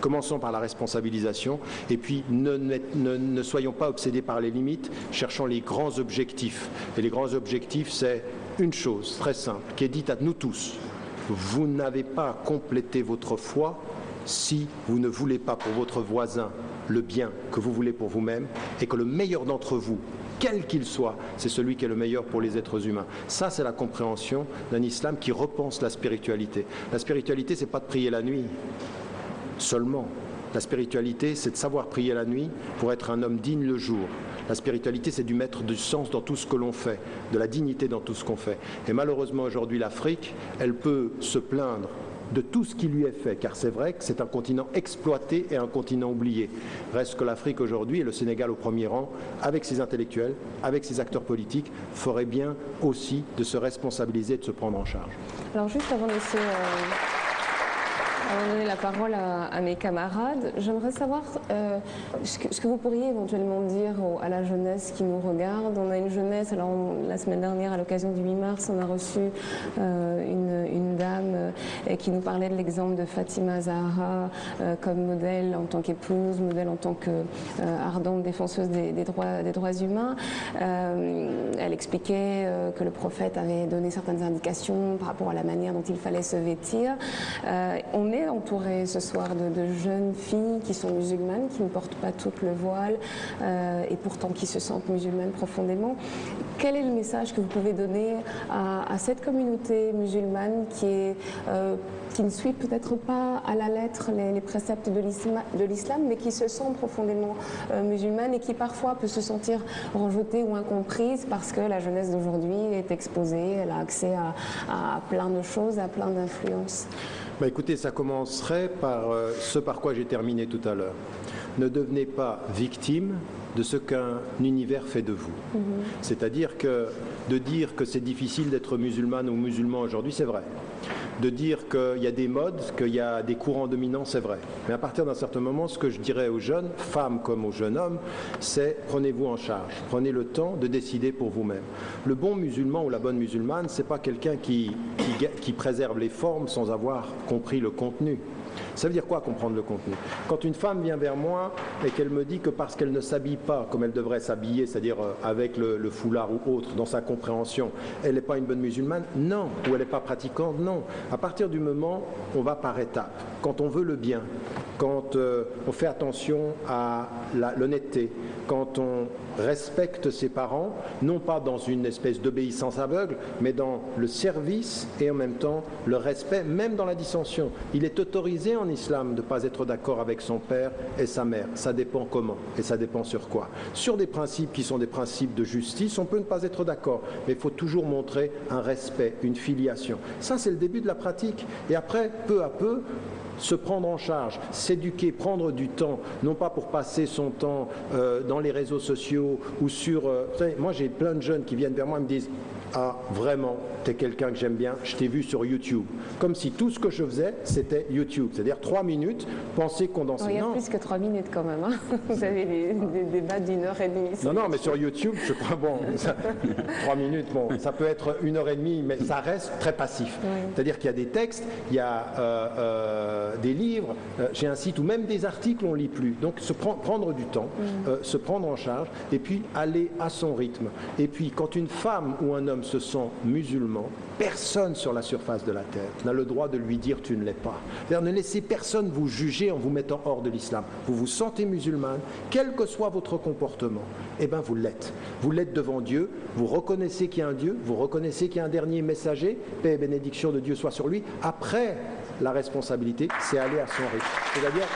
Commençons par la responsabilisation et puis ne soyons pas obsédés par les limites, cherchons les grands objectifs. Et les grands objectifs, c'est une chose très simple qui est dite à nous tous. Vous n'avez pas complété votre foi si vous ne voulez pas pour votre voisin le bien que vous voulez pour vous-même et que le meilleur d'entre vous, quel qu'il soit, c'est celui qui est le meilleur pour les êtres humains. Ça, c'est la compréhension d'un islam qui repense la spiritualité. La spiritualité, c'est pas de prier la nuit seulement. La spiritualité, c'est de savoir prier la nuit pour être un homme digne le jour. La spiritualité, c'est du mettre du sens dans tout ce que l'on fait, de la dignité dans tout ce qu'on fait. Et malheureusement, aujourd'hui, l'Afrique, elle peut se plaindre de tout ce qui lui est fait, car c'est vrai que c'est un continent exploité et un continent oublié. Reste que l'Afrique aujourd'hui, et le Sénégal au premier rang, avec ses intellectuels, avec ses acteurs politiques, ferait bien aussi de se responsabiliser et de se prendre en charge. Alors juste avant de laisser... Avant de donner la parole à mes camarades, j'aimerais savoir ce que vous pourriez éventuellement dire à la jeunesse qui nous regarde. On a une jeunesse, alors la semaine dernière, à l'occasion du 8 mars, on a reçu une dame qui nous parlait de l'exemple de Fatima Zahra comme modèle en tant qu'épouse, modèle en tant qu'ardente défenseuse des droits humains. Elle expliquait que le prophète avait donné certaines indications par rapport à la manière dont il fallait se vêtir. On est entouré ce soir de jeunes filles qui sont musulmanes, qui ne portent pas toutes le voile et pourtant qui se sentent musulmanes profondément. Quel est le message que vous pouvez donner à cette communauté musulmane qui ne suit peut-être pas à la lettre les préceptes de l'islam, mais qui se sent profondément musulmane et qui parfois peut se sentir rejetée ou incomprise parce que la jeunesse d'aujourd'hui est exposée, elle a accès à plein de choses, à plein d'influences? Bah écoutez, ça commencerait par ce par quoi j'ai terminé tout à l'heure. Ne devenez pas victime de ce qu'un univers fait de vous. C'est-à-dire que de dire que c'est difficile d'être musulmane ou musulman aujourd'hui, c'est vrai. De dire qu'il y a des modes, qu'il y a des courants dominants, c'est vrai. Mais à partir d'un certain moment, ce que je dirais aux jeunes, femmes comme aux jeunes hommes, c'est prenez-vous en charge. Prenez le temps de décider pour vous-même. Le bon musulman ou la bonne musulmane, c'est pas quelqu'un qui préserve les formes sans avoir compris le contenu. Ça veut dire quoi comprendre le contenu? Quand une femme vient vers moi et qu'elle me dit que parce qu'elle ne s'habille pas comme elle devrait s'habiller, c'est-à-dire avec le foulard ou autre, dans sa compréhension, elle n'est pas une bonne musulmane, non. Ou elle n'est pas pratiquante, non. À partir du moment, on va par étapes. Quand on veut le bien, quand on fait attention à l'honnêteté, quand on respecte ses parents, non pas dans une espèce d'obéissance aveugle, mais dans le service et en même temps le respect, même dans la dissension. Il est autorisé en islam de ne pas être d'accord avec son père et sa mère. Ça dépend comment et ça dépend sur quoi. Sur des principes qui sont des principes de justice, on peut ne pas être d'accord, mais il faut toujours montrer un respect, une filiation. Ça, c'est le début de la pratique. Et après, peu à peu, se prendre en charge, s'éduquer, prendre du temps, non pas pour passer son temps dans les réseaux sociaux ou sur... vous savez, moi j'ai plein de jeunes qui viennent vers moi et me disent « Ah, vraiment, t'es quelqu'un que j'aime bien, je t'ai vu sur YouTube. » Comme si tout ce que je faisais, c'était YouTube. C'est-à-dire 3 minutes, penser condenser. Il y a plus que 3 minutes quand même. Hein. Vous avez des débats d'1h30. Non, mais sur YouTube, je crois, bon, 3 minutes, bon, ça peut être 1h30, mais ça reste très passif. Oui. C'est-à-dire qu'il y a des textes, il y a des livres, j'ai un site où même des articles, on ne lit plus. Donc, prendre du temps, se prendre en charge, et puis aller à son rythme. Et puis, quand une femme ou un homme se sent musulman, personne sur la surface de la terre n'a le droit de lui dire tu ne l'es pas. C'est-à-dire, ne laissez personne vous juger en vous mettant hors de l'islam. Vous vous sentez musulmane, quel que soit votre comportement, eh bien vous l'êtes. Vous l'êtes devant Dieu, vous reconnaissez qu'il y a un Dieu, vous reconnaissez qu'il y a un dernier messager, paix et bénédiction de Dieu soit sur lui. Après, la responsabilité, c'est aller à son rythme. C'est-à-dire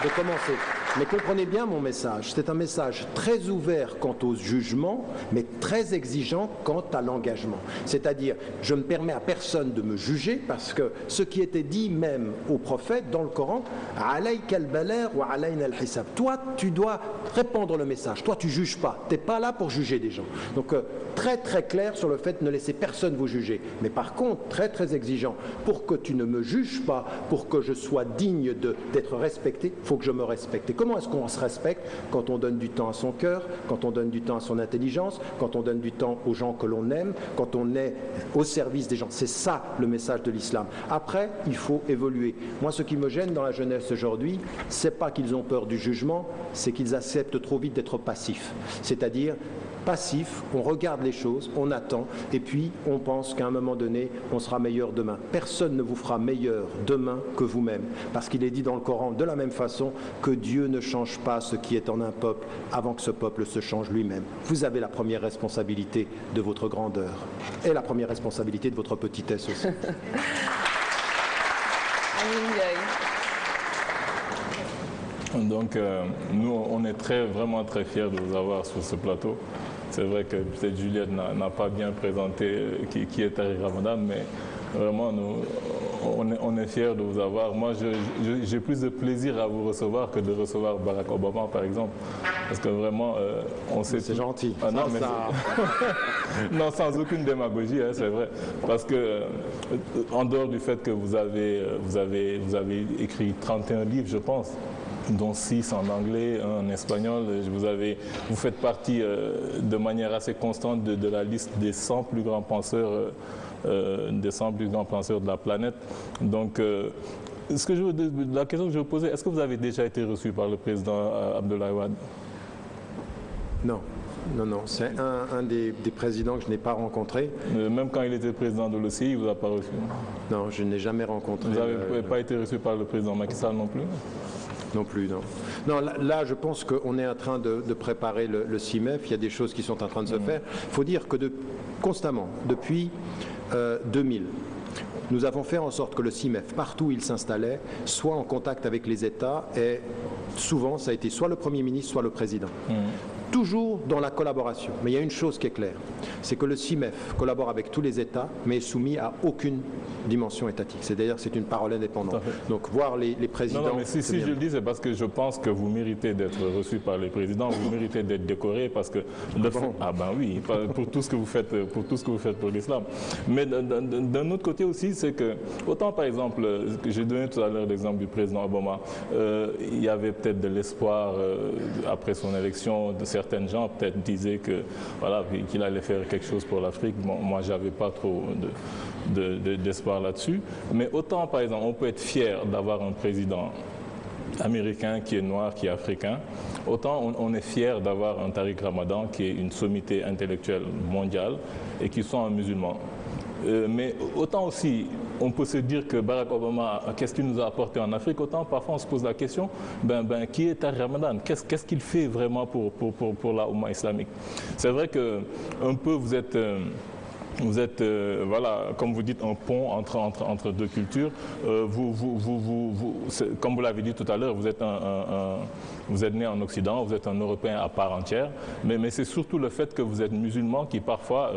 de commencer. Mais comprenez bien mon message, c'est un message très ouvert quant au jugement, mais très exigeant quant à l'engagement. C'est-à-dire, je ne permets à personne de me juger parce que ce qui était dit même au prophète dans le Coran, « Alayka al-baligh wa alayna al-hisab » toi, tu dois répandre le message, toi, tu ne juges pas, tu n'es pas là pour juger des gens. Donc, très très clair sur le fait de ne laisser personne vous juger. Mais par contre, très très exigeant, pour que tu ne me juges pas, pour que je sois digne d'être respecté, il faut que je me respecte. Et comment est-ce qu'on se respecte quand on donne du temps à son cœur, quand on donne du temps à son intelligence, quand on donne du temps aux gens que l'on aime, quand on est au service des gens. C'est ça le message de l'islam. Après, il faut évoluer. Moi, ce qui me gêne dans la jeunesse aujourd'hui, c'est pas qu'ils ont peur du jugement, c'est qu'ils acceptent trop vite d'être passifs. C'est-à-dire passif, on regarde les choses, on attend, et puis on pense qu'à un moment donné, on sera meilleur demain. Personne ne vous fera meilleur demain que vous-même, parce qu'il est dit dans le Coran de la même façon que Dieu ne change pas ce qui est en un peuple avant que ce peuple se change lui-même. Vous avez la première responsabilité de votre grandeur, et la première responsabilité de votre petitesse aussi. Donc, nous, on est vraiment très fiers de vous avoir sur ce plateau. C'est vrai que peut-être Juliette n'a pas bien présenté qui est Tariq Ramadan, mais vraiment, on est fiers de vous avoir. Moi, j'ai plus de plaisir à vous recevoir que de recevoir Barack Obama, par exemple. Parce que vraiment, on sait... C'est gentil. Ah, non, mais non, sans aucune démagogie, hein, c'est vrai. Parce que, en dehors du fait que vous avez écrit 31 livres, je pense, dont 6 en anglais, 1 en espagnol. Vous faites partie de manière assez constante de la liste des 100 plus grands penseurs, de la planète. Donc, la question que je vous posais, est-ce que vous avez déjà été reçu par le président Abdoulaye Wade? Non. Non, c'est un des présidents que je n'ai pas rencontré. Même quand il était président de l'OCI, il ne vous a pas reçu? Non, je n'ai jamais rencontré. Vous n'avez pas été reçu par le président Macky Sall non plus? Non plus, non. Non, là, je pense qu'on est en train de préparer le CIMEF. Il y a des choses qui sont en train de se faire. Il faut dire que constamment, depuis 2000, nous avons fait en sorte que le CIMEF, partout où il s'installait, soit en contact avec les États, et souvent, ça a été soit le Premier ministre, soit le Président. Toujours dans la collaboration. Mais il y a une chose qui est claire, c'est que le CIMEF collabore avec tous les États, mais est soumis à aucune dimension étatique. C'est-à-dire que c'est une parole indépendante. Donc voir les présidents... Non, mais si je le dis, c'est parce que je pense que vous méritez d'être reçu par les présidents, vous méritez d'être décoré, parce que... Ah ben oui, pour tout ce que vous faites pour l'islam. Mais d'un autre côté aussi, c'est que, autant par exemple, j'ai donné tout à l'heure l'exemple du président Obama, il y avait peut-être de l'espoir après son élection, certaines gens peut-être disaient que voilà, qu'il allait faire quelque chose pour l'Afrique. Bon, moi, j'avais pas trop d'espoir là-dessus. Mais autant, par exemple, on peut être fier d'avoir un président américain qui est noir, qui est africain, autant on est fier d'avoir un Tariq Ramadan qui est une sommité intellectuelle mondiale et qui sont un musulman. Mais autant aussi, on peut se dire que Barack Obama, qu'est-ce qu'il nous a apporté en Afrique, autant parfois on se pose la question, qui est Tariq Ramadan? Qu'est-ce qu'il fait vraiment pour la Oumma islamique? C'est vrai que un peu vous êtes, voilà, comme vous dites, un pont entre deux cultures. Comme vous l'avez dit tout à l'heure, vous êtes né en Occident, vous êtes un Européen à part entière, mais c'est surtout le fait que vous êtes musulman qui parfois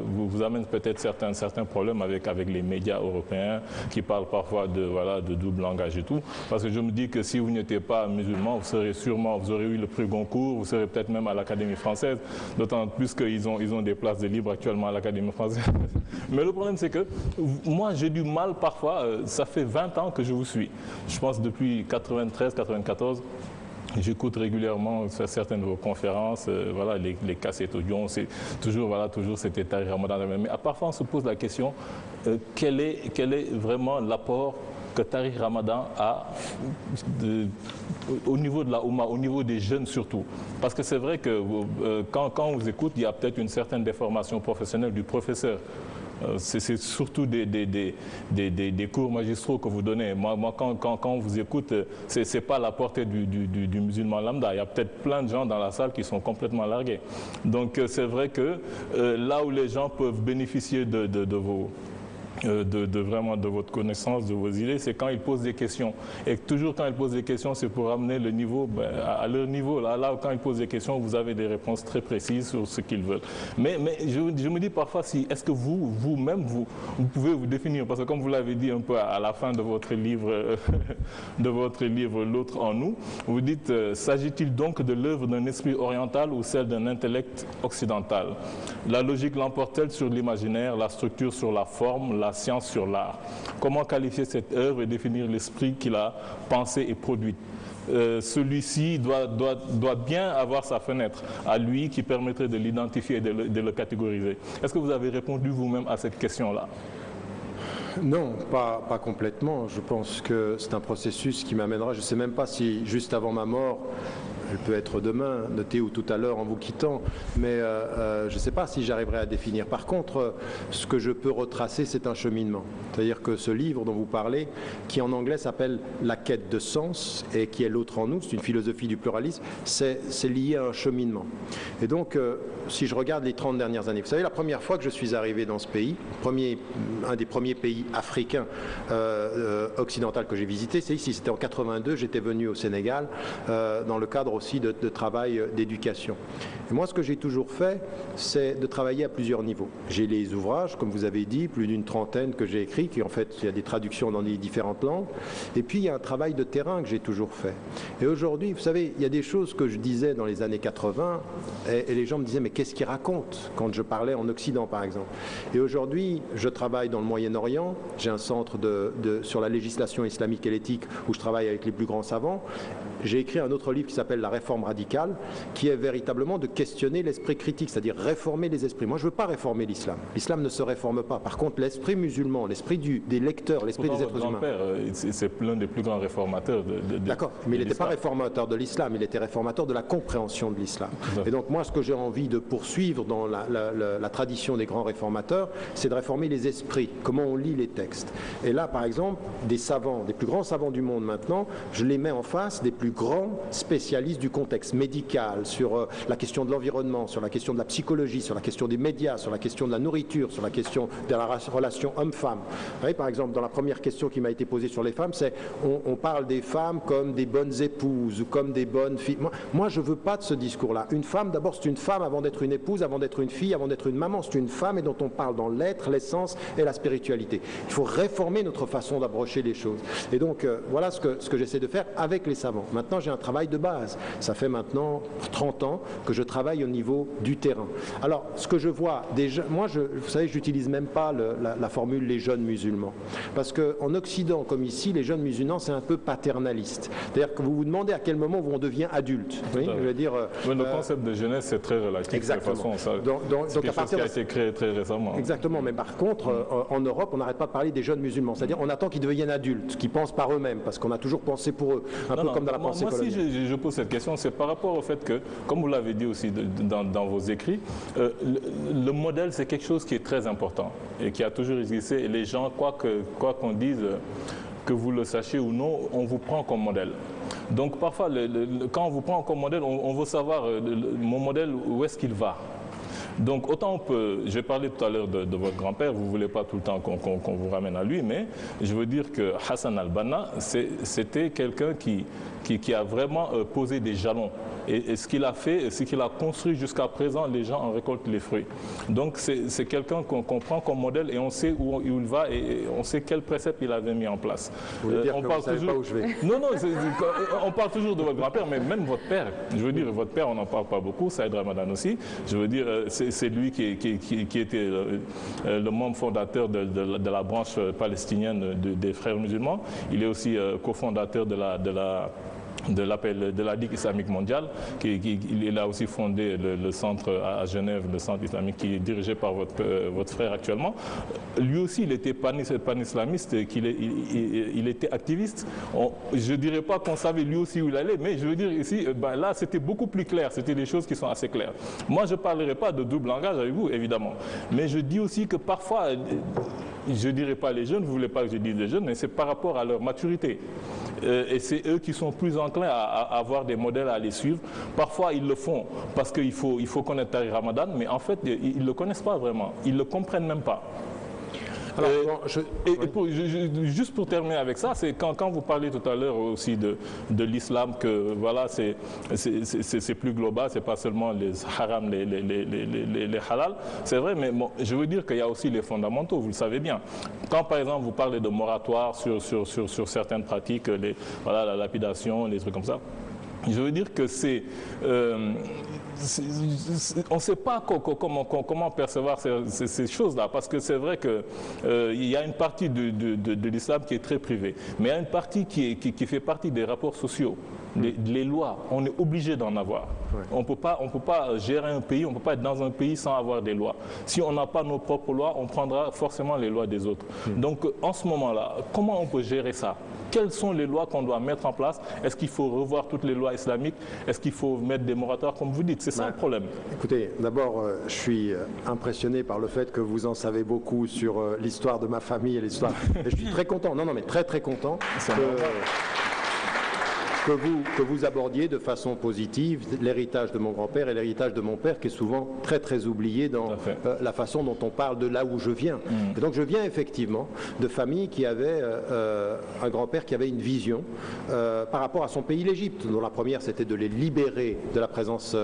vous amène peut-être certains problèmes avec les médias européens qui parlent parfois de double langage et tout. Parce que je me dis que si vous n'étiez pas musulman, vous aurez eu le prix Goncourt, vous serez peut-être même à l'Académie française, d'autant plus qu'ils ont des places de libre actuellement à l'Académie française. Mais le problème, c'est que moi, j'ai du mal parfois, ça fait 20 ans que je vous suis. Je pense depuis 93, 94. J'écoute régulièrement certaines de vos conférences, voilà, les cassettes audio, c'est toujours cet Tariq Ramadan. Mais parfois, on se pose la question, quel est vraiment l'apport que Tariq Ramadan a au niveau de la Oumma, au niveau des jeunes surtout? Parce que c'est vrai que quand on vous écoute, il y a peut-être une certaine déformation professionnelle du professeur. C'est surtout des cours magistraux que vous donnez. Moi quand on vous écoute, c'est pas la portée du musulman lambda. Il y a peut-être plein de gens dans la salle qui sont complètement largués. Donc c'est vrai que là où les gens peuvent bénéficier de votre connaissance, de vos idées, c'est quand ils posent des questions. Et toujours quand ils posent des questions, c'est pour amener le niveau à leur niveau. Là où quand ils posent des questions, vous avez des réponses très précises sur ce qu'ils veulent. Mais je me dis parfois, est-ce que vous-même, vous pouvez vous définir? Parce que comme vous l'avez dit un peu à la fin de votre livre, L'autre en nous, vous dites, s'agit-il donc de l'œuvre d'un esprit oriental ou celle d'un intellect occidental? La logique l'emporte-t-elle sur l'imaginaire, la structure sur la forme, la science sur l'art? Comment qualifier cette œuvre et définir l'esprit qui l'a pensée et produite? celui-ci doit bien avoir sa fenêtre à lui qui permettrait de l'identifier et de le catégoriser. Est-ce que vous avez répondu vous-même à cette question-là? Non, pas complètement. Je pense que c'est un processus qui m'amènera, je ne sais même pas si juste avant ma mort, elle peut être demain, notée ou tout à l'heure en vous quittant, mais je ne sais pas si j'arriverai à définir. Par contre, ce que je peux retracer, c'est un cheminement. C'est-à-dire que ce livre dont vous parlez, qui en anglais s'appelle « La quête de sens » et qui est l'autre en nous, c'est une philosophie du pluralisme, c'est lié à un cheminement. Et donc, si je regarde les 30 dernières années, vous savez, la première fois que je suis arrivé dans ce pays, un des premiers pays africains occidentaux que j'ai visité, c'est ici, c'était en 82, j'étais venu au Sénégal dans le cadre aussi de travail d'éducation. Et moi, ce que j'ai toujours fait, c'est de travailler à plusieurs niveaux. J'ai les ouvrages, comme vous avez dit, plus d'une trentaine que j'ai écrits, qui en fait, il y a des traductions dans les différentes langues. Et puis, il y a un travail de terrain que j'ai toujours fait. Et aujourd'hui, vous savez, il y a des choses que je disais dans les années 80, et les gens me disaient, mais qu'est-ce qu'il raconte quand je parlais en Occident, par exemple. Et aujourd'hui, je travaille dans le Moyen-Orient, j'ai un centre sur la législation islamique et l'éthique où je travaille avec les plus grands savants. J'ai écrit un autre livre qui s'appelle La réforme radicale, qui est véritablement de questionner l'esprit critique, c'est-à-dire réformer les esprits. Moi, je ne veux pas réformer l'islam. L'islam ne se réforme pas. Par contre, l'esprit musulman, l'esprit des lecteurs, l'esprit des êtres humains. C'est l'un des plus grands réformateurs D'accord, mais il n'était pas réformateur de l'islam, il était réformateur de la compréhension de l'islam. Et donc, moi, ce que j'ai envie de poursuivre dans la tradition des grands réformateurs, c'est de réformer les esprits, comment on lit les textes. Et là, par exemple, des savants, des plus grands savants du monde maintenant, je les mets en face des plus grands spécialistes du contexte médical, sur la question de l'environnement, sur la question de la psychologie, sur la question des médias, sur la question de la nourriture, sur la question de la relation homme-femme. Vous voyez, par exemple, dans la première question qui m'a été posée sur les femmes, c'est on parle des femmes comme des bonnes épouses ou comme des bonnes filles. Moi je ne veux pas de ce discours-là. Une femme, d'abord, c'est une femme avant d'être une épouse, avant d'être une fille, avant d'être une maman. C'est une femme et dont on parle dans l'être, l'essence et la spiritualité. Il faut réformer notre façon d'approcher les choses. Et donc, voilà ce que j'essaie de faire avec les savants. Maintenant, j'ai un travail de base. Ça fait maintenant 30 ans que je travaille au niveau du terrain. Alors, ce que je vois, moi, vous savez, je n'utilise même pas la formule « les jeunes musulmans ». Parce qu'en Occident, comme ici, les jeunes musulmans, c'est un peu paternaliste. C'est-à-dire que vous vous demandez à quel moment on devient adulte. Oui, je veux dire, le concept de jeunesse, c'est très relatif. Exactement. De toute façon, c'est quelque chose qui a été créé très récemment. Exactement. Mais par contre, en Europe, on n'arrête pas de parler des jeunes musulmans. C'est-à-dire on attend qu'ils deviennent adultes, qu'ils pensent par eux-mêmes, parce qu'on a toujours pensé pour eux. Un peu comme dans la pensée coloniale. Moi, si je pose cette question, c'est par rapport au fait que, comme vous l'avez dit aussi dans vos écrits, le modèle, c'est quelque chose qui est très important et qui a toujours existé. Et les gens, quoi qu'on dise, que vous le sachiez ou non, on vous prend comme modèle. Donc parfois, quand on vous prend comme modèle, on veut savoir mon modèle, où est-ce qu'il va. Donc autant on peut, j'ai parlé tout à l'heure de votre grand-père, vous ne voulez pas tout le temps qu'on vous ramène à lui, mais je veux dire que Hassan al-Banna, c'était quelqu'un qui a vraiment posé des jalons. Et ce qu'il a fait, ce qu'il a construit jusqu'à présent, les gens en récoltent les fruits. Donc c'est quelqu'un qu'on prend comme modèle et on sait où il va et on sait quel précepte il avait mis en place. Vous voulez dire que vous ne savez pas où je vais? Non, on parle toujours de votre grand-père, mais même votre père. Je veux dire, votre père, on n'en parle pas beaucoup, Saïd Ramadan aussi. Je veux dire, c'est lui qui était le membre fondateur de la branche palestinienne des frères musulmans. Il est aussi cofondateur de la Ligue islamique mondiale, il a aussi fondé le centre à Genève, le centre islamique qui est dirigé par votre frère actuellement. Lui aussi, il était pan-islamiste, il était activiste. Je ne dirais pas qu'on savait lui aussi où il allait, mais je veux dire ici, là, c'était beaucoup plus clair, c'était des choses qui sont assez claires. Moi, je ne parlerai pas de double langage avec vous, évidemment, mais je dis aussi que parfois, je ne dirais pas les jeunes, vous ne voulez pas que je dise les jeunes, mais c'est par rapport à leur maturité. Et c'est eux qui sont plus enclins à avoir des modèles à les suivre. Parfois, ils le font parce qu'il faut connaître Tariq Ramadan, mais en fait, ils ne le connaissent pas vraiment. Ils ne le comprennent même pas. Alors, juste pour terminer avec ça, c'est quand vous parlez tout à l'heure aussi de l'islam, que voilà, c'est plus global, c'est pas seulement les haram, les halal, c'est vrai, mais bon, je veux dire qu'il y a aussi les fondamentaux, vous le savez bien. Quand par exemple vous parlez de moratoire sur certaines pratiques, la lapidation, les trucs comme ça, Je veux dire que on ne sait pas comment percevoir ces choses-là, parce que c'est vrai qu'il y a une partie de l'islam qui est très privée, mais il y a une partie qui fait partie des rapports sociaux. Les lois, on est obligé d'en avoir. Ouais. On ne peut pas gérer un pays, on ne peut pas être dans un pays sans avoir des lois. Si on n'a pas nos propres lois, on prendra forcément les lois des autres. Donc en ce moment-là, comment on peut gérer ça? Quelles sont les lois qu'on doit mettre en place? Est-ce qu'il faut revoir toutes les lois islamiques? Est-ce qu'il faut mettre des moratoires, comme vous dites? C'est ça le problème. Écoutez, d'abord, je suis impressionné par le fait que vous en savez beaucoup sur l'histoire de ma famille et l'histoire. Et je suis très content, mais très content que vous abordiez de façon positive l'héritage de mon grand-père et l'héritage de mon père, qui est souvent très oublié dans la façon dont on parle de là où je viens. Et donc je viens effectivement de familles qui avaient un grand-père qui avait une vision par rapport à son pays, l'Égypte, dont la première c'était de les libérer de la présence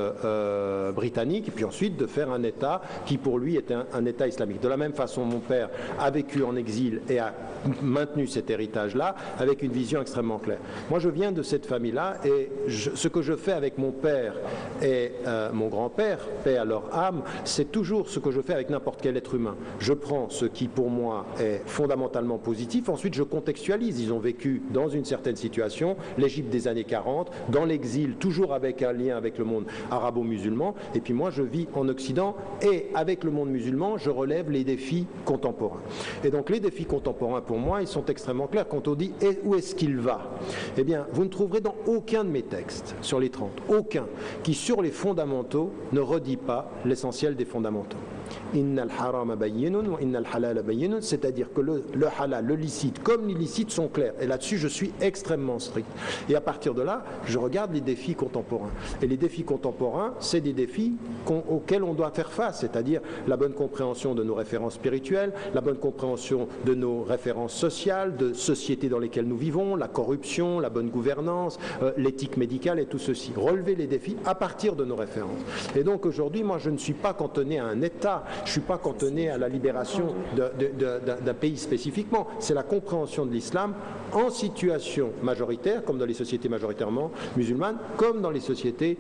britannique, et puis ensuite de faire un État qui pour lui était un État islamique. De la même façon, mon père a vécu en exil et a maintenu cet héritage-là avec une vision extrêmement claire. Moi je viens de cette famille-là, et ce que je fais avec mon père et mon grand-père, paix à leur âme, c'est toujours ce que je fais avec n'importe quel être humain. Je prends ce qui pour moi est fondamentalement positif, ensuite je contextualise. Ils ont vécu dans une certaine situation, l'Égypte des années 40, dans l'exil, toujours avec un lien avec le monde arabo-musulman, et puis moi je vis en Occident, et avec le monde musulman, je relève les défis contemporains. Et donc les défis contemporains, pour moi, ils sont extrêmement clairs. Quand on dit « où est-ce qu'il va ?» Eh bien, vous ne trouverez dans aucun de mes textes, sur les 30, aucun, qui sur les fondamentaux ne redit pas l'essentiel des fondamentaux. C'est-à-dire que le halal, le licite, comme l'illicite sont clairs. Et là-dessus, je suis extrêmement strict. Et à partir de là, je regarde les défis contemporains. Et les défis contemporains, c'est des défis auxquels on doit faire face, c'est-à-dire la bonne compréhension de nos références spirituelles, la bonne compréhension de nos références sociales, de sociétés dans lesquelles nous vivons, la corruption, la bonne gouvernance, l'éthique médicale et tout ceci. Relever les défis à partir de nos références. Et donc aujourd'hui, moi, je ne suis pas cantonné à un État. Je ne suis pas cantonné à la libération d'un pays spécifiquement. C'est la compréhension de l'islam en situation majoritaire, comme dans les sociétés majoritairement musulmanes, comme dans les sociétés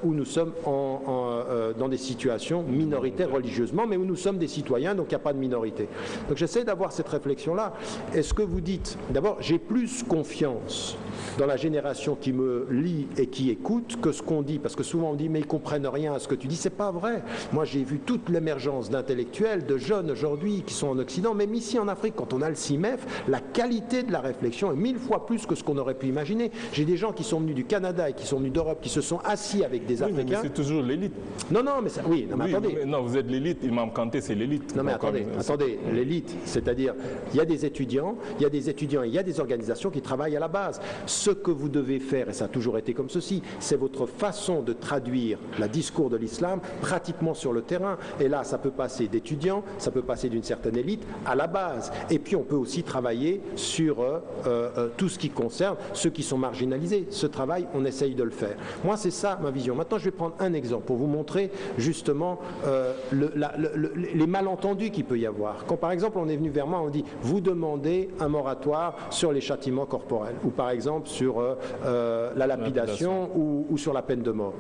où nous sommes dans des situations minoritaires religieusement, mais où nous sommes des citoyens, donc il n'y a pas de minorité. Donc j'essaie d'avoir cette réflexion-là. Est-ce que vous dites, d'abord, j'ai plus confiance dans la génération qui me lit et qui écoute que ce qu'on dit, parce que souvent on dit mais ils comprennent rien à ce que tu dis. C'est pas vrai. Moi j'ai vu toute l'émergence d'intellectuels, de jeunes aujourd'hui qui sont en Occident, même ici en Afrique, quand on a le CIMEF, la qualité de la réflexion est 1000 fois plus que ce qu'on aurait pu imaginer. J'ai des gens qui sont venus du Canada et qui sont venus d'Europe, qui se sont assis avec des Africains. Mais c'est toujours l'élite. Non, mais ça, oui, non, mais attendez. Non, vous êtes l'élite, Imam Kanté, c'est l'élite. Non, mais attendez, l'élite, c'est-à-dire, il y a des étudiants, il y a des organisations qui travaillent à la base. Ce que vous devez faire, et ça a toujours été comme ceci, c'est votre façon de traduire le discours de l'islam pratiquement sur le terrain. Et là, ça peut passer d'étudiants, ça peut passer d'une certaine élite à la base. Et puis, on peut aussi travailler sur tout ce qui concerne ceux qui sont marginalisés. Ce travail, on essaye de le faire. Moi, c'est ça ma vision. Maintenant, je vais prendre un exemple pour vous montrer justement les malentendus qu'il peut y avoir. Quand, par exemple, on est venu vers moi, on dit « Vous demandez un moratoire sur les châtiments corporels » ou par exemple sur la lapidation ou sur la peine de mort.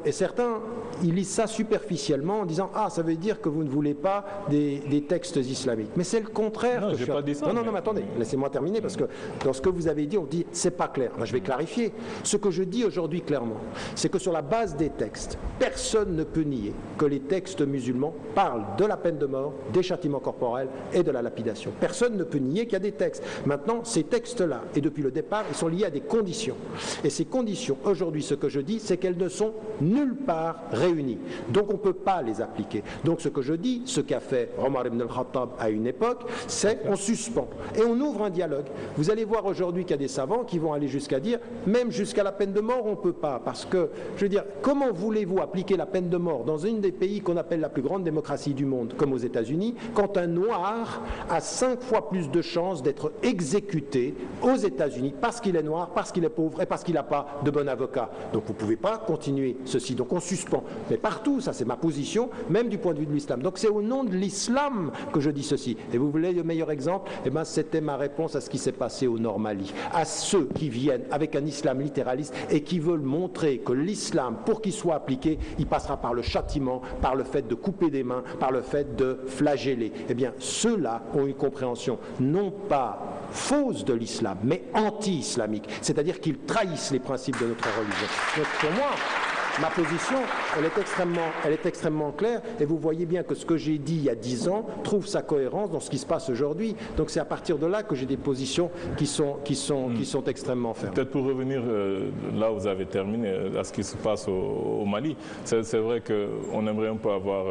Et certains, ils lisent ça superficiellement en disant « Ah, ça veut dire que vous ne voulez pas des textes islamiques. » Mais c'est le contraire. Non, j'ai pas dit ça. Non, mais attendez, laissez-moi terminer, parce que dans ce que vous avez dit, on dit « C'est pas clair ». Je vais clarifier. Ce que je dis aujourd'hui clairement, c'est que sur la base des textes, personne ne peut nier que les textes musulmans parlent de la peine de mort, des châtiments corporels et de la lapidation. Personne ne peut nier qu'il y a des textes. Maintenant, ces textes-là, et depuis le départ, ils sont liés à des conditions. Et ces conditions, aujourd'hui, ce que je dis, c'est qu'elles ne sont nulle part réunies. Donc, on ne peut pas les appliquer. Donc, ce que je dis, ce qu'a fait Omar ibn al-Khattab à une époque, c'est on suspend et on ouvre un dialogue. Vous allez voir aujourd'hui qu'il y a des savants qui vont aller jusqu'à dire, même jusqu'à la peine de mort, on ne peut pas. Parce que, je veux dire, comment voulez-vous appliquer la peine de mort dans un des pays qu'on appelle la plus grande démocratie du monde, comme aux États-Unis, quand un noir a 5 fois plus de chances d'être exécuté aux États-Unis parce qu'il qu'il est noir, parce qu'il est pauvre et parce qu'il n'a pas de bon avocat. Donc vous ne pouvez pas continuer ceci. Donc on suspend. Mais partout, ça c'est ma position, même du point de vue de l'islam. Donc c'est au nom de l'islam que je dis ceci. Et vous voulez le meilleur exemple? Eh bien c'était ma réponse à ce qui s'est passé au Nord Mali. À ceux qui viennent avec un islam littéraliste et qui veulent montrer que l'islam, pour qu'il soit appliqué, il passera par le châtiment, par le fait de couper des mains, par le fait de flageller. Eh bien ceux-là ont une compréhension non pas fausse de l'islam, mais anti-islamique. C'est-à-dire qu'ils trahissent les principes de notre religion. Donc pour moi, ma position, elle est extrêmement claire, et vous voyez bien que ce que j'ai dit il y a 10 ans trouve sa cohérence dans ce qui se passe aujourd'hui. Donc c'est à partir de là que j'ai des positions qui sont extrêmement fermes. Peut-être pour revenir là où vous avez terminé, à ce qui se passe au Mali, c'est vrai qu'on aimerait un peu avoir,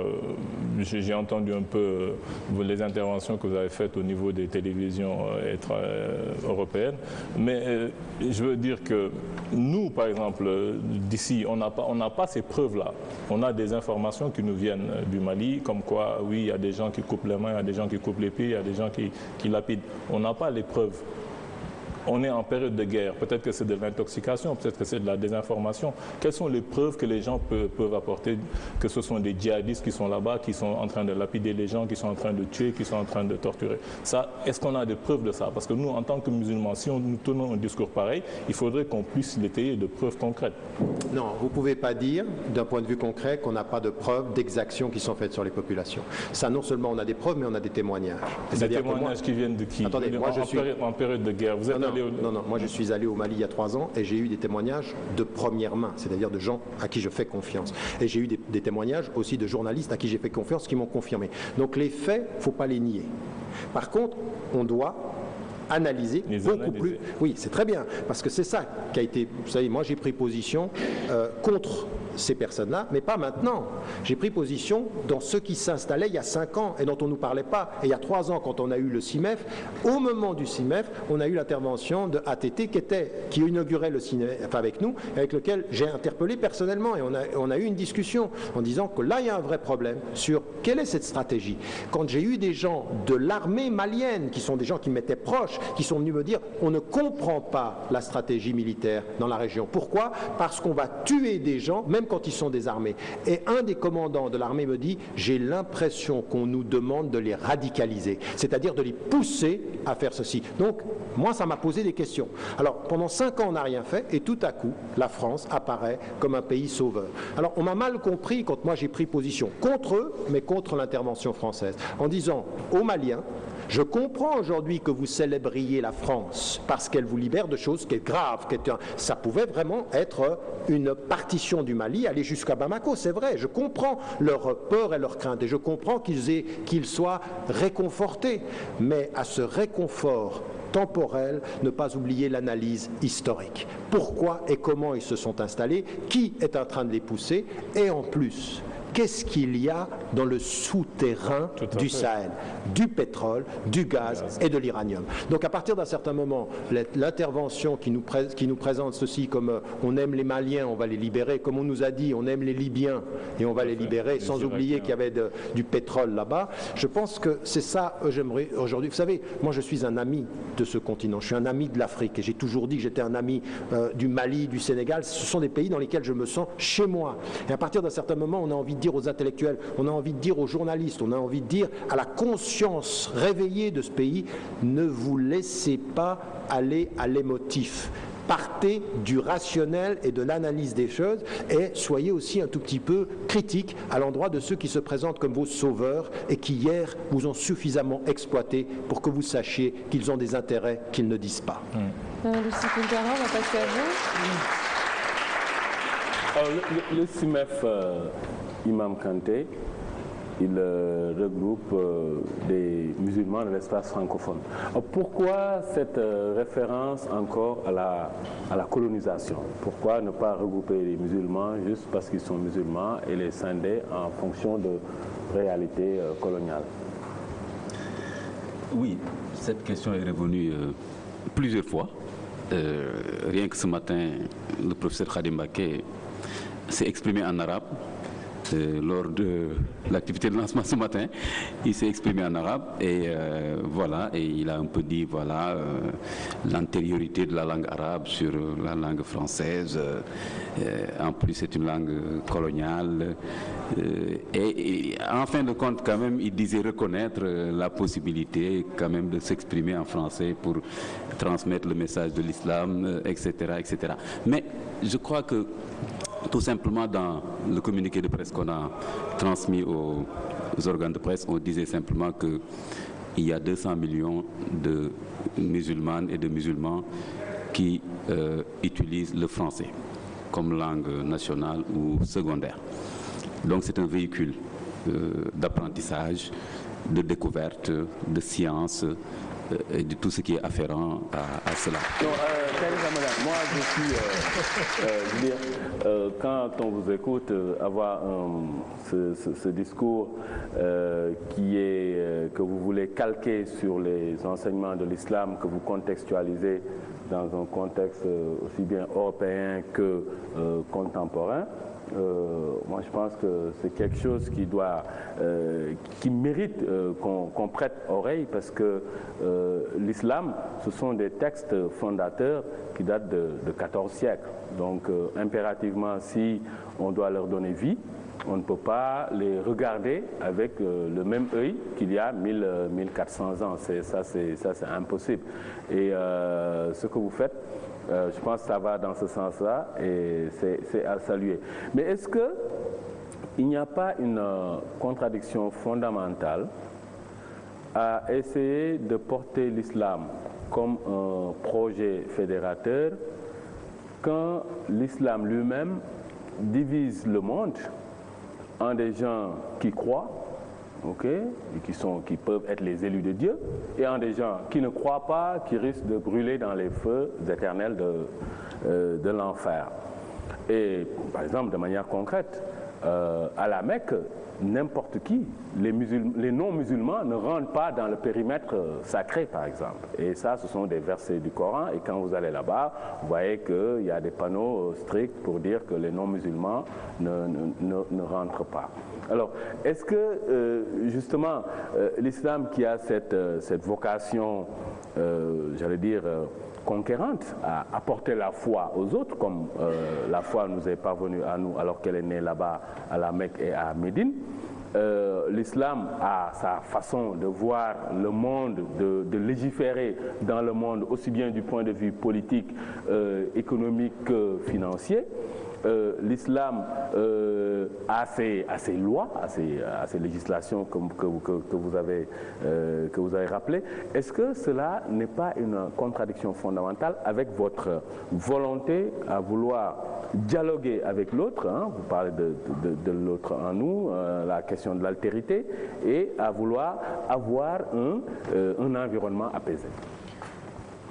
j'ai entendu un peu les interventions que vous avez faites au niveau des télévisions européennes, mais je veux dire que nous, par exemple, d'ici, on n'a pas ces preuves-là. On a des informations qui nous viennent du Mali, comme quoi, oui, il y a des gens qui coupent les mains, il y a des gens qui coupent les pieds, il y a des gens qui lapident. On n'a pas les preuves. On est en période de guerre. Peut-être que c'est de l'intoxication, peut-être que c'est de la désinformation. Quelles sont les preuves que les gens peuvent apporter que ce sont des djihadistes qui sont là-bas, qui sont en train de lapider les gens, qui sont en train de tuer, qui sont en train de torturer? Ça, est-ce qu'on a des preuves de ça? Parce que nous, en tant que musulmans, si nous tenons un discours pareil, il faudrait qu'on puisse l'étayer de preuves concrètes. Non, vous ne pouvez pas dire, d'un point de vue concret, qu'on n'a pas de preuves d'exactions qui sont faites sur les populations. Ça, non seulement on a des preuves, mais on a des témoignages. Des témoignages qui viennent de qui? Attendez, moi je suis... en période de guerre. Vous êtes Non, moi je suis allé au Mali il y a 3 ans et j'ai eu des témoignages de première main, c'est-à-dire de gens à qui je fais confiance. Et j'ai eu des témoignages aussi de journalistes à qui j'ai fait confiance qui m'ont confirmé. Donc les faits, il ne faut pas les nier. Par contre, on doit analyser beaucoup plus. Oui, c'est très bien, parce que c'est ça qui a été... Vous savez, moi j'ai pris position contre ces personnes-là, mais pas maintenant. J'ai pris position dans ceux qui s'installaient il y a 5 ans et dont on ne nous parlait pas. Et il y a 3 ans, quand on a eu le CIMEF, au moment du CIMEF, on a eu l'intervention de ATT qui inaugurait le CIMEF avec nous, avec lequel j'ai interpellé personnellement. Et on a eu une discussion en disant que là, il y a un vrai problème sur quelle est cette stratégie. Quand j'ai eu des gens de l'armée malienne, qui sont des gens qui m'étaient proches, qui sont venus me dire on ne comprend pas la stratégie militaire dans la région. Pourquoi? Parce qu'on va tuer des gens, même quand ils sont désarmés. Et un des commandants de l'armée me dit j'ai l'impression qu'on nous demande de les radicaliser, c'est-à-dire de les pousser à faire ceci. Donc moi ça m'a posé des questions. Alors pendant 5 ans on n'a rien fait et tout à coup la France apparaît comme un pays sauveur. Alors on m'a mal compris quand moi j'ai pris position contre eux mais contre l'intervention française en disant aux Maliens je comprends aujourd'hui que vous célébriez la France parce qu'elle vous libère de choses qui est grave. Ça pouvait vraiment être une partition du Mali, aller jusqu'à Bamako, c'est vrai. Je comprends leur peur et leur crainte et je comprends qu'ils soient réconfortés. Mais à ce réconfort temporel, ne pas oublier l'analyse historique. Pourquoi et comment ils se sont installés, qui est en train de les pousser et en plus... Qu'est-ce qu'il y a dans le souterrain du Sahel? Du pétrole, du gaz et de l'uranium. Donc à partir d'un certain moment, l'intervention qui nous présente ceci comme on aime les Maliens, on va les libérer, comme on nous a dit, on aime les Libyens et on va les libérer, sans oublier qu'il y avait du pétrole là-bas. Je pense que c'est ça que j'aimerais aujourd'hui. Vous savez, moi je suis un ami de ce continent, je suis un ami de l'Afrique et j'ai toujours dit que j'étais un ami du Mali, du Sénégal. Ce sont des pays dans lesquels je me sens chez moi. Et à partir d'un certain moment, on a envie de dire aux intellectuels, on a envie de dire aux journalistes, on a envie de dire à la conscience réveillée de ce pays, ne vous laissez pas aller à l'émotif. Partez du rationnel et de l'analyse des choses et soyez aussi un tout petit peu critique à l'endroit de ceux qui se présentent comme vos sauveurs et qui hier vous ont suffisamment exploité pour que vous sachiez qu'ils ont des intérêts qu'ils ne disent pas. Lucie Koulgara, on va passer à vous. Alors, le CIMEF Imam Kanté, il regroupe des musulmans de l'espace francophone. Alors, pourquoi cette référence encore à la colonisation? Pourquoi ne pas regrouper les musulmans juste parce qu'ils sont musulmans et les scinder en fonction de réalités coloniales? Oui, cette question est revenue plusieurs fois. Rien que ce matin, le professeur Khadim Baké s'est exprimé en arabe. lors de l'activité de lancement ce matin, il s'est exprimé en arabe et voilà, et il a un peu dit voilà l'antériorité de la langue arabe sur la langue française. En plus, c'est une langue coloniale. Et en fin de compte, quand même, il disait reconnaître la possibilité quand même de s'exprimer en français pour transmettre le message de l'islam, etc., etc. Mais je crois que tout simplement, dans le communiqué de presse qu'on a transmis aux organes de presse, on disait simplement qu'il y a 200 millions de musulmanes et de musulmans qui utilisent le français comme langue nationale ou secondaire. Donc c'est un véhicule d'apprentissage, de découverte, de science, et de tout ce qui est afférent à cela. Moi, je veux dire, quand on vous écoute avoir ce discours que vous voulez calquer sur les enseignements de l'islam, que vous contextualisez dans un contexte aussi bien européen que contemporain, moi je pense que c'est quelque chose qui mérite qu'on prête oreille, parce que l'islam, ce sont des textes fondateurs qui datent de 14 siècles. Donc impérativement, si on doit leur donner vie, on ne peut pas les regarder avec le même œil qu'il y a 1400 ans. Ça, c'est impossible. Et ce que vous faites, je pense que ça va dans ce sens-là et c'est à saluer. Mais est-ce qu'il n'y a pas une contradiction fondamentale à essayer de porter l'islam comme un projet fédérateur quand l'islam lui-même divise le monde en des gens qui croient, et qui peuvent être les élus de Dieu, et en des gens qui ne croient pas, qui risquent de brûler dans les feux éternels de l'enfer. Et par exemple, de manière concrète, à la Mecque, n'importe qui, les non-musulmans ne rentrent pas dans le périmètre sacré, par exemple. Et ça, ce sont des versets du Coran, et quand vous allez là-bas, vous voyez qu'il y a des panneaux stricts pour dire que les non-musulmans ne rentrent pas. Alors, est-ce que, justement, l'islam qui a cette vocation, j'allais dire, conquérante, à apporter la foi aux autres, comme la foi nous est parvenue à nous alors qu'elle est née là-bas à la Mecque et à Médine, l'islam a sa façon de voir le monde, de légiférer dans le monde, aussi bien du point de vue politique, économique que financier. L'islam a ses lois, a ses législations que vous avez rappelées. Est-ce que cela n'est pas une contradiction fondamentale avec votre volonté à vouloir dialoguer avec l'autre, vous parlez de l'autre en nous, la question de l'altérité, et à vouloir avoir un environnement apaisé?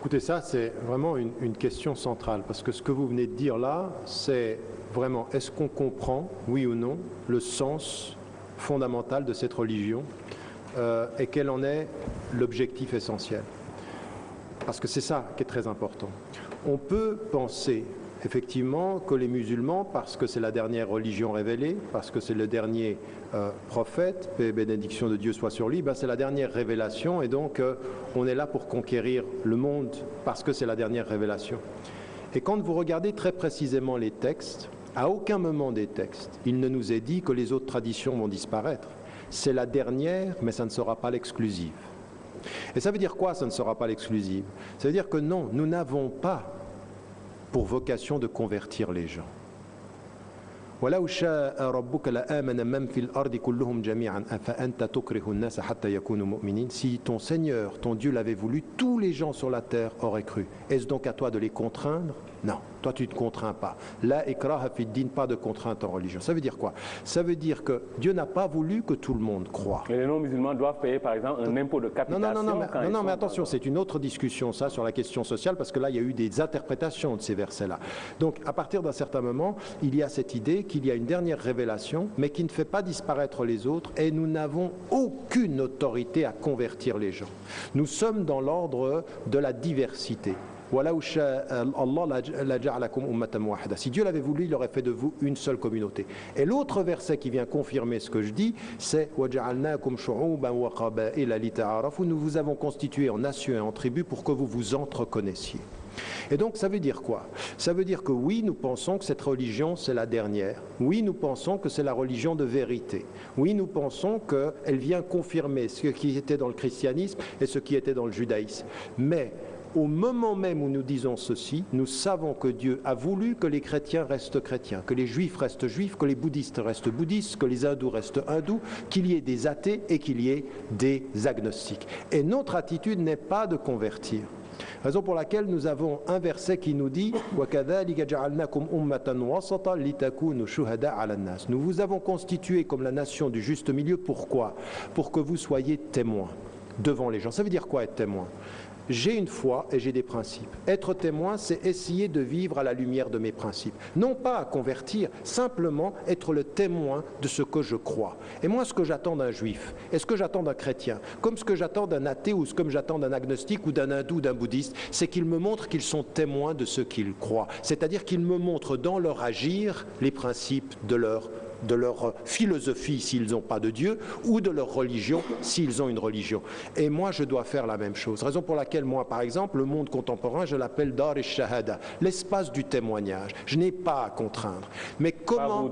Écoutez, ça, c'est vraiment une question centrale, parce que ce que vous venez de dire là, c'est vraiment, est-ce qu'on comprend, oui ou non, le sens fondamental de cette religion et quel en est l'objectif essentiel? Parce que c'est ça qui est très important. On peut penser effectivement que les musulmans, parce que c'est la dernière religion révélée, parce que c'est le dernier prophète, paix et bénédiction de Dieu soit sur lui, c'est la dernière révélation, et donc on est là pour conquérir le monde parce que c'est la dernière révélation. Et quand vous regardez très précisément les textes, à aucun moment des textes, il ne nous est dit que les autres traditions vont disparaître. C'est la dernière, mais ça ne sera pas l'exclusive. Et ça veut dire quoi, ça ne sera pas l'exclusive? Ça veut dire que non, nous n'avons pas pour vocation de convertir les gens. وَلَوْ شَاءَ رَبُّكَ لَآمَنَ مَنْ فِي الْأَرْضِ كُلُّهُمْ جَمِيعًا أَفَأَنْتَ تُكْرِهُ النَّاسَ حَتَّى يَكُونُوا مُؤْمِنِينَ. Si ton Seigneur, ton Dieu l'avait voulu, tous les gens sur la terre auraient cru. Est-ce donc à toi de les contraindre? Non, toi tu ne contrains pas. La ikraha fi ddin, pas de contrainte en religion. Ça veut dire quoi? Ça veut dire que Dieu n'a pas voulu que tout le monde croie. Et les non-musulmans doivent payer par exemple un impôt de capitation. Non, mais attention, c'est une autre discussion ça sur la question sociale, parce que là il y a eu des interprétations de ces versets-là. Donc à partir d'un certain moment, il y a cette idée qu'il y a une dernière révélation, mais qui ne fait pas disparaître les autres, et nous n'avons aucune autorité à convertir les gens. Nous sommes dans l'ordre de la diversité. Si Dieu l'avait voulu, il aurait fait de vous une seule communauté. Et l'autre verset qui vient confirmer ce que je dis, c'est « Nous vous avons constitué en nations et en tribus pour que vous vous entreconnaissiez. » Et donc ça veut dire quoi? Ça veut dire que oui, nous pensons que cette religion c'est la dernière. Oui, nous pensons que c'est la religion de vérité. Oui, nous pensons qu'elle vient confirmer ce qui était dans le christianisme et ce qui était dans le judaïsme. Mais au moment même où nous disons ceci, nous savons que Dieu a voulu que les chrétiens restent chrétiens, que les juifs restent juifs, que les bouddhistes restent bouddhistes, que les hindous restent hindous, qu'il y ait des athées et qu'il y ait des agnostiques. Et notre attitude n'est pas de convertir. Raison pour laquelle nous avons un verset qui nous dit « Nous vous avons constitué comme la nation du juste milieu. Pourquoi? Pour que vous soyez témoins devant les gens. » Ça veut dire quoi être témoin? J'ai une foi et j'ai des principes. Être témoin, c'est essayer de vivre à la lumière de mes principes. Non pas à convertir, simplement être le témoin de ce que je crois. Et moi, ce que j'attends d'un juif, et ce que j'attends d'un chrétien, comme ce que j'attends d'un athée ou comme j'attends d'un agnostique ou d'un hindou ou d'un bouddhiste, c'est qu'ils me montrent qu'ils sont témoins de ce qu'ils croient. C'est-à-dire qu'ils me montrent dans leur agir les principes de leur philosophie s'ils n'ont pas de Dieu, ou de leur religion s'ils ont une religion. Et moi, je dois faire la même chose. Raison pour laquelle moi, par exemple, le monde contemporain, je l'appelle Dar al-Shahada, l'espace du témoignage. Je n'ai pas à contraindre. Mais comment...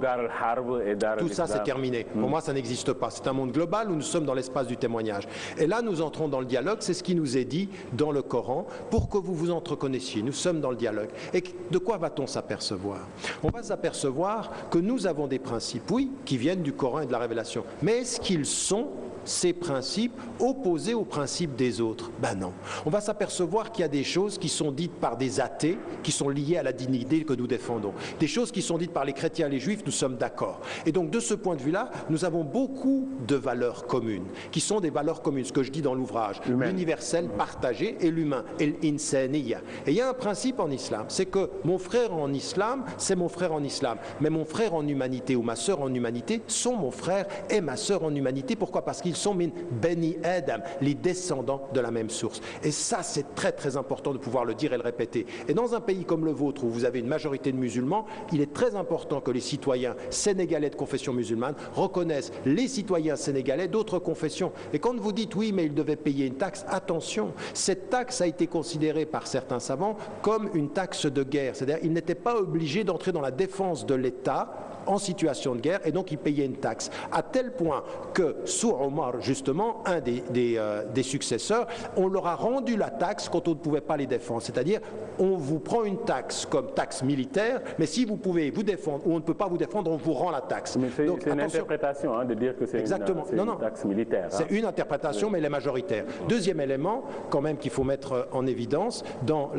Tout ça, c'est terminé. Pour moi, ça n'existe pas. C'est un monde global où nous sommes dans l'espace du témoignage. Et là, nous entrons dans le dialogue. C'est ce qui nous est dit dans le Coran, pour que vous vous entreconnaissiez. Nous sommes dans le dialogue. Et de quoi va-t-on s'apercevoir? On va s'apercevoir que nous avons des principes, oui, qui viennent du Coran et de la Révélation. Mais est-ce qu'ils sont, ces principes, opposés aux principes des autres? Ben non. On va s'apercevoir qu'il y a des choses qui sont dites par des athées, qui sont liées à la dignité que nous défendons. Des choses qui sont dites par les chrétiens et les juifs, nous sommes d'accord. Et donc, de ce point de vue-là, nous avons beaucoup de valeurs communes, qui sont des valeurs communes, ce que je dis dans l'ouvrage, l'universel partagé et l'humain, et l'insaniya. Et il y a un principe en islam, c'est que mon frère en islam, c'est mon frère en islam, mais mon frère en humanité ou ma sœur en humanité sont mon frère et ma sœur en humanité. Pourquoi? Parce qu'ils sont min bani Adam, les descendants de la même source. Et ça, c'est très très important de pouvoir le dire et le répéter. Et dans un pays comme le vôtre, où vous avez une majorité de musulmans, il est très important que les citoyens sénégalais de confession musulmane reconnaissent les citoyens sénégalais d'autres confessions. Et quand vous dites oui, mais ils devaient payer une taxe, attention, cette taxe a été considérée par certains savants comme une taxe de guerre. C'est-à-dire qu'ils n'étaient pas obligés d'entrer dans la défense de l'État en situation de guerre, et donc ils payaient une taxe. À tel point que sous Omar, justement, un des successeurs, on leur a rendu la taxe quand on ne pouvait pas les défendre. C'est-à-dire, on vous prend une taxe comme taxe militaire, mais si vous pouvez vous défendre ou on ne peut pas vous défendre, on vous rend la taxe. Mais c'est une interprétation de dire que c'est une taxe militaire. C'est une interprétation, mais elle est majoritaire. Deuxième élément, quand même, qu'il faut mettre en évidence, dans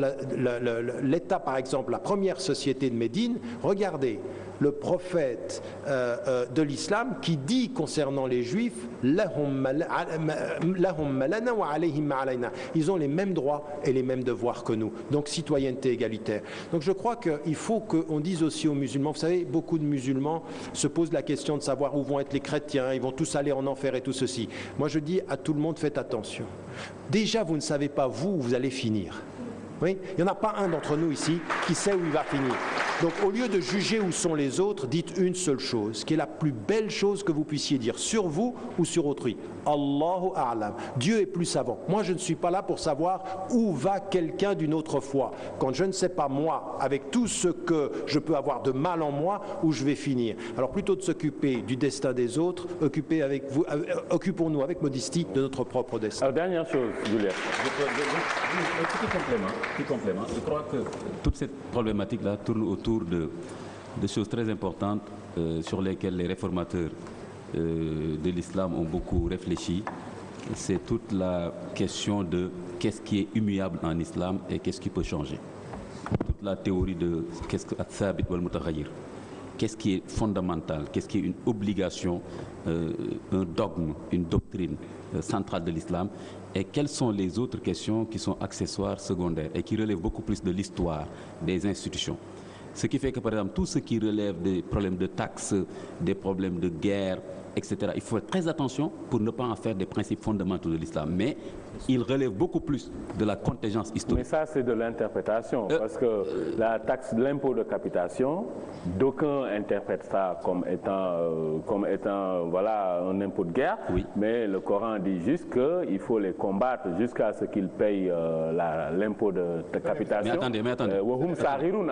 l'État, par exemple, la première société de Médine, regardez, le prophète de l'islam qui dit concernant les juifs ils ont les mêmes droits et les mêmes devoirs que nous, donc citoyenneté égalitaire. Donc je crois qu'il faut qu'on dise aussi aux musulmans, vous savez, beaucoup de musulmans se posent la question de savoir où vont être les chrétiens, ils vont tous aller en enfer et tout ceci. Moi je dis à tout le monde, faites attention. Déjà vous ne savez pas où vous allez finir. Oui, il n'y en a pas un d'entre nous ici qui sait où il va finir. Donc au lieu de juger où sont les autres, dites une seule chose, qui est la plus belle chose que vous puissiez dire sur vous ou sur autrui. Allahu A'lam. Dieu est plus savant. Moi, je ne suis pas là pour savoir où va quelqu'un d'une autre foi. Quand je ne sais pas, moi, avec tout ce que je peux avoir de mal en moi, où je vais finir. Alors plutôt de s'occuper du destin des autres, occupons-nous avec modestie de notre propre destin. Alors, dernière chose, Julia. Petit complément. Je crois que toute cette problématique-là tourne autour de choses très importantes sur lesquelles les réformateurs de l'islam ont beaucoup réfléchi. C'est toute la question de qu'est-ce qui est immuable en islam et qu'est-ce qui peut changer. Toute la théorie de qu'est-ce que at-thabit wal mutaghayyir. Qu'est-ce qui est fondamental, qu'est-ce qui est une obligation, un dogme, une doctrine centrale de l'islam, et quelles sont les autres questions qui sont accessoires, secondaires, et qui relèvent beaucoup plus de l'histoire des institutions. Ce qui fait que, par exemple, tout ce qui relève des problèmes de taxes, des problèmes de guerre, etc. Il faut faire très attention pour ne pas en faire des principes fondamentaux de l'islam. Mais il relève beaucoup plus de la contingence historique. Mais ça, c'est de l'interprétation, parce que la taxe de l'impôt de capitation, d'aucuns interprètent ça comme étant voilà, un impôt de guerre, oui. Mais le Coran dit juste qu'il faut les combattre jusqu'à ce qu'ils payent l'impôt de capitation. Mais attendez.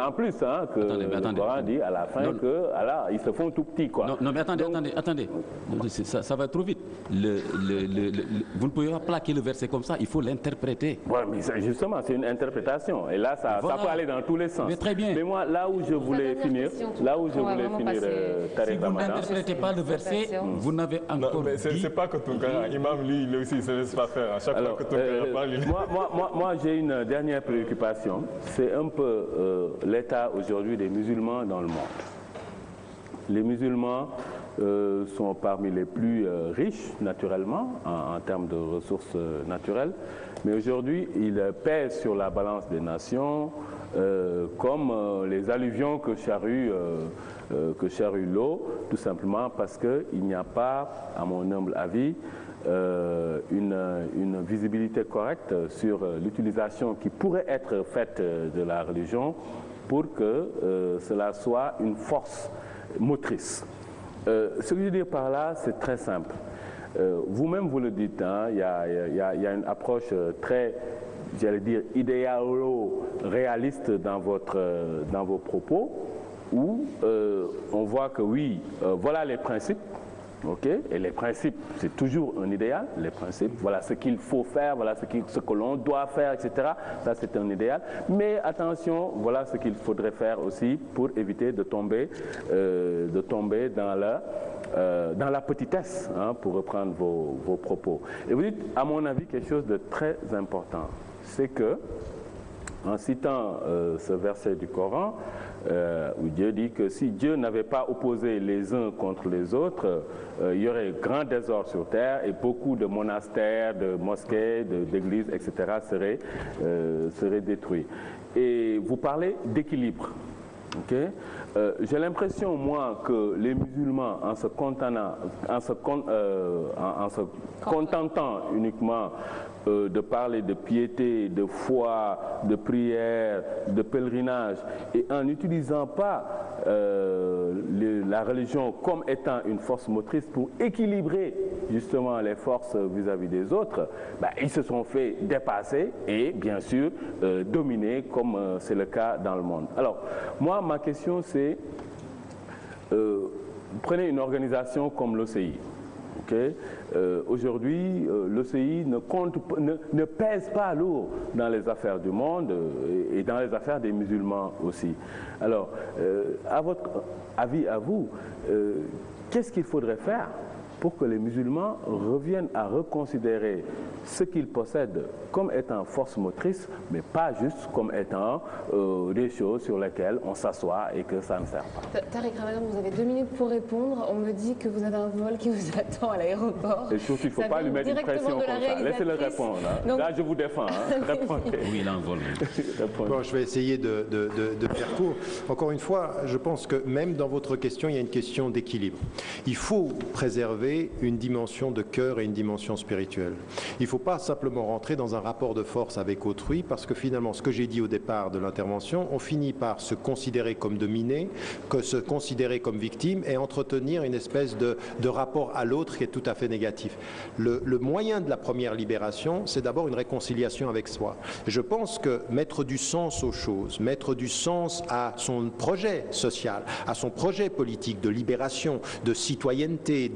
En plus, hein, que le Coran dit à la fin qu'ils se font tout petits. Quoi. Non, mais attendez. Ça va trop vite. Vous ne pouvez pas plaquer le verset comme ça, il faut l'interpréter. Ouais, mais justement, c'est une interprétation. Et là, ça peut aller dans tous les sens. Mais très bien. Mais moi, là où je voulais finir, si vous n'interprétez pas le verset, vous n'avez encore... C'est pas que Tounkara, Imam, lui, il aussi, il ne se laisse pas faire. À chaque fois que Tounkara parle, il... Moi, j'ai une dernière préoccupation. C'est un peu l'état aujourd'hui des musulmans dans le monde. Les musulmans sont parmi les plus riches, naturellement, en termes de ressources naturelles. Mais aujourd'hui, ils pèsent sur la balance des nations comme les alluvions que charrue l'eau, tout simplement parce qu'il n'y a pas, à mon humble avis, une visibilité correcte sur l'utilisation qui pourrait être faite de la religion pour que cela soit une force motrice. Ce que je veux dire par là, c'est très simple. Vous-même, vous le dites, hein, il y a une approche très, j'allais dire, idéalo-réaliste dans vos propos, où on voit que oui, voilà les principes, ok, et les principes, c'est toujours un idéal, les principes, voilà ce qu'il faut faire, voilà ce que l'on doit faire, etc. Ça, c'est un idéal. Mais attention, voilà ce qu'il faudrait faire aussi pour éviter de tomber dans la petitesse, hein, pour reprendre vos propos. Et vous dites, à mon avis, quelque chose de très important, c'est que, en citant ce verset du Coran, où Dieu dit que si Dieu n'avait pas opposé les uns contre les autres, il y aurait grand désordre sur terre et beaucoup de monastères, de mosquées, d'églises, etc. seraient détruits. Et vous parlez d'équilibre. Okay? J'ai l'impression, moi, que les musulmans, en se contentant uniquement de parler de piété, de foi, de prière, de pèlerinage, et en n'utilisant pas la religion comme étant une force motrice pour équilibrer justement les forces vis-à-vis des autres, ils se sont fait dépasser et bien sûr dominer comme c'est le cas dans le monde. Alors moi, ma question c'est, prenez une organisation comme l'OCI. Okay. Aujourd'hui, l'OCI ne pèse pas lourd dans les affaires du monde et dans les affaires des musulmans aussi. Alors, à votre avis, à vous, qu'est-ce qu'il faudrait faire pour que les musulmans reviennent à reconsidérer ce qu'ils possèdent comme étant force motrice, mais pas juste comme étant des choses sur lesquelles on s'assoit et que ça ne sert pas. Tariq Ramadan, vous avez 2 minutes pour répondre. On me dit que vous avez un vol qui vous attend à l'aéroport. Et surtout, il ne faut pas lui mettre une pression comme ça. Laissez-le répondre. Hein. Donc... Là, je vous défends. Hein. Répondez. Oui, il a un vol. Bon, je vais essayer de faire court. Encore une fois, je pense que même dans votre question, il y a une question d'équilibre. Il faut préserver une dimension de cœur et une dimension spirituelle. Il ne faut pas simplement rentrer dans un rapport de force avec autrui, parce que finalement, ce que j'ai dit au départ de l'intervention, on finit par se considérer comme dominé, que se considérer comme victime et entretenir une espèce de rapport à l'autre qui est tout à fait négatif. Le moyen de la première libération, c'est d'abord une réconciliation avec soi. Je pense que mettre du sens aux choses, mettre du sens à son projet social, à son projet politique de libération, de citoyenneté,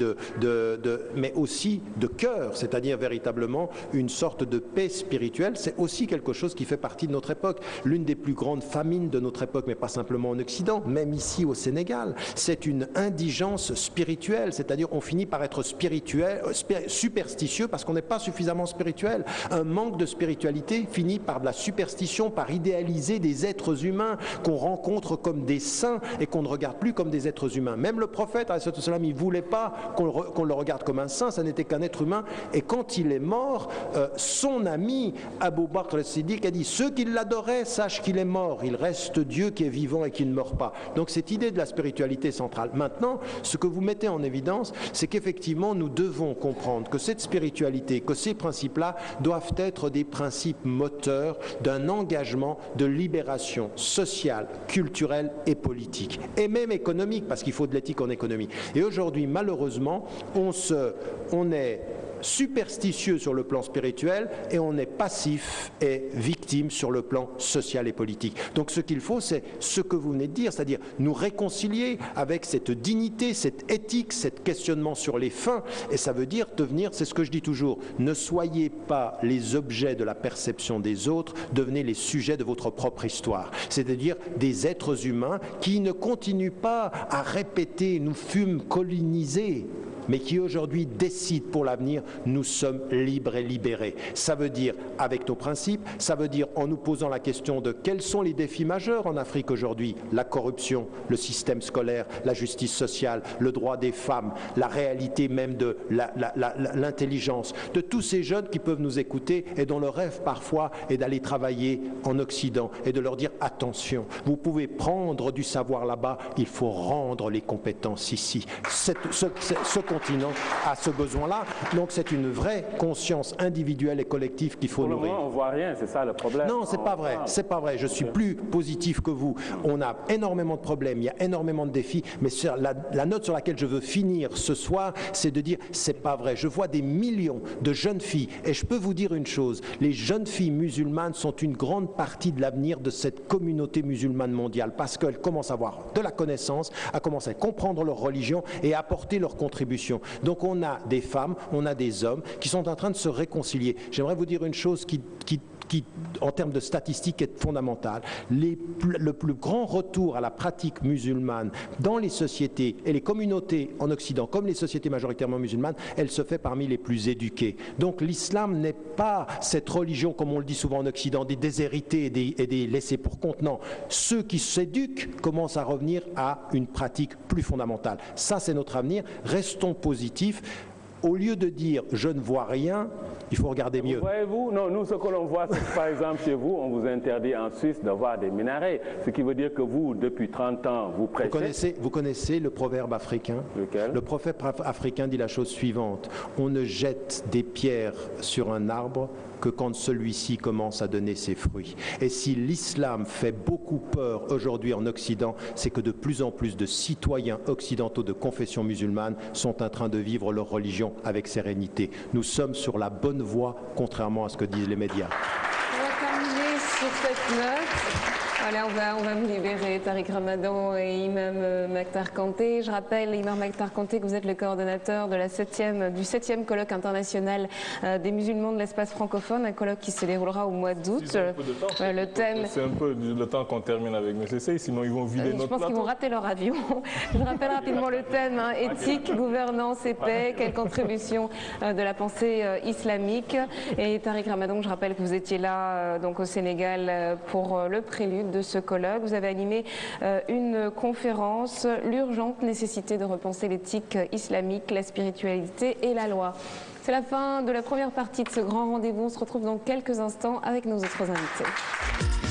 mais aussi de cœur, c'est-à-dire véritablement une sorte de paix spirituelle, c'est aussi quelque chose qui fait partie de notre époque. L'une des plus grandes famines de notre époque, mais pas simplement en Occident, même ici au Sénégal, c'est une indigence spirituelle, c'est-à-dire on finit par être superstitieux parce qu'on n'est pas suffisamment spirituel. Un manque de spiritualité finit par de la superstition, par idéaliser des êtres humains qu'on rencontre comme des saints et qu'on ne regarde plus comme des êtres humains. Même le prophète, il ne voulait pas qu'on le regarde comme un saint, ça n'était qu'un être humain. Et quand il est mort, son ami Abou Bakr al-Siddiq a dit, ceux qui l'adoraient sachent qu'il est mort, il reste Dieu qui est vivant et qui ne meurt pas. Donc cette idée de la spiritualité centrale. Maintenant, ce que vous mettez en évidence, c'est qu'effectivement nous devons comprendre que cette spiritualité, que ces principes-là doivent être des principes moteurs d'un engagement de libération sociale, culturelle et politique, et même économique, parce qu'il faut de l'éthique en économie. Et aujourd'hui, malheureusement, on est superstitieux sur le plan spirituel et on est passif et victime sur le plan social et politique. Donc ce qu'il faut, c'est ce que vous venez de dire, c'est-à-dire nous réconcilier avec cette dignité, cette éthique, cet questionnement sur les fins, et ça veut dire devenir, c'est ce que je dis toujours, ne soyez pas les objets de la perception des autres, devenez les sujets de votre propre histoire, c'est-à-dire des êtres humains qui ne continuent pas à répéter, nous fûmes colonisés, mais qui aujourd'hui décident pour l'avenir, nous sommes libres et libérés. Ça veut dire avec nos principes, ça veut dire en nous posant la question de quels sont les défis majeurs en Afrique aujourd'hui, la corruption, le système scolaire, la justice sociale, le droit des femmes, la réalité même de l'intelligence, de tous ces jeunes qui peuvent nous écouter et dont le rêve parfois est d'aller travailler en Occident et de leur dire attention, vous pouvez prendre du savoir là-bas, il faut rendre les compétences ici. Ce continent a ce besoin-là. Donc c'est une vraie conscience individuelle et collective qu'il faut nourrir. Pour le moment, on ne voit rien, c'est ça le problème. Non, c'est pas vrai. C'est pas vrai. Je suis plus positif que vous. On a énormément de problèmes, il y a énormément de défis, mais la note sur laquelle je veux finir ce soir, c'est de dire c'est pas vrai. Je vois des millions de jeunes filles et je peux vous dire une chose, les jeunes filles musulmanes sont une grande partie de l'avenir de cette communauté musulmane mondiale parce qu'elles commencent à avoir de la connaissance, à commencer à comprendre leur religion et à apporter leur contribution. Donc on a des femmes, on a des hommes qui sont en train de se réconcilier. J'aimerais vous dire une chose qui en termes de statistiques, est fondamentale. Le plus grand retour à la pratique musulmane dans les sociétés et les communautés en Occident, comme les sociétés majoritairement musulmanes, elle se fait parmi les plus éduquées. Donc l'islam n'est pas cette religion, comme on le dit souvent en Occident, des déshérités et des laissés pour compte. Non, ceux qui s'éduquent commencent à revenir à une pratique plus fondamentale. Ça, c'est notre avenir. Restons positifs. Au lieu de dire « je ne vois rien », il faut regarder mieux. Voyez-vous, non, nous, ce que l'on voit, c'est que, par exemple, chez vous, on vous interdit en Suisse d'avoir des minarets. Ce qui veut dire que vous, depuis 30 ans, vous prêchez. Vous connaissez le proverbe africain? Lequel? Le prophète africain dit la chose suivante. On ne jette des pierres sur un arbre que quand celui-ci commence à donner ses fruits. Et si l'islam fait beaucoup peur aujourd'hui en Occident, c'est que de plus en plus de citoyens occidentaux de confession musulmane sont en train de vivre leur religion avec sérénité. Nous sommes sur la bonne voie, contrairement à ce que disent les médias. On va terminer sur cette note. Allez, on va vous libérer, Tariq Ramadan et Imam Maktar Kanté. Je rappelle, Imam Maktar Kanté, que vous êtes le coordonnateur de du 7e colloque international des musulmans de l'espace francophone, un colloque qui se déroulera au mois d'août. Le thème... C'est un peu le temps qu'on termine avec M. Sey, sinon ils vont vider notre plateau. Je pense qu'ils vont rater leur avion. Je rappelle rapidement le thème, éthique, gouvernance et paix, quelle contribution de la pensée islamique. Et Tariq Ramadan, je rappelle que vous étiez là donc au Sénégal pour le prélude de ce colloque. Vous avez animé une conférence, l'urgente nécessité de repenser l'éthique islamique, la spiritualité et la loi. C'est la fin de la première partie de ce grand rendez-vous. On se retrouve dans quelques instants avec nos autres invités.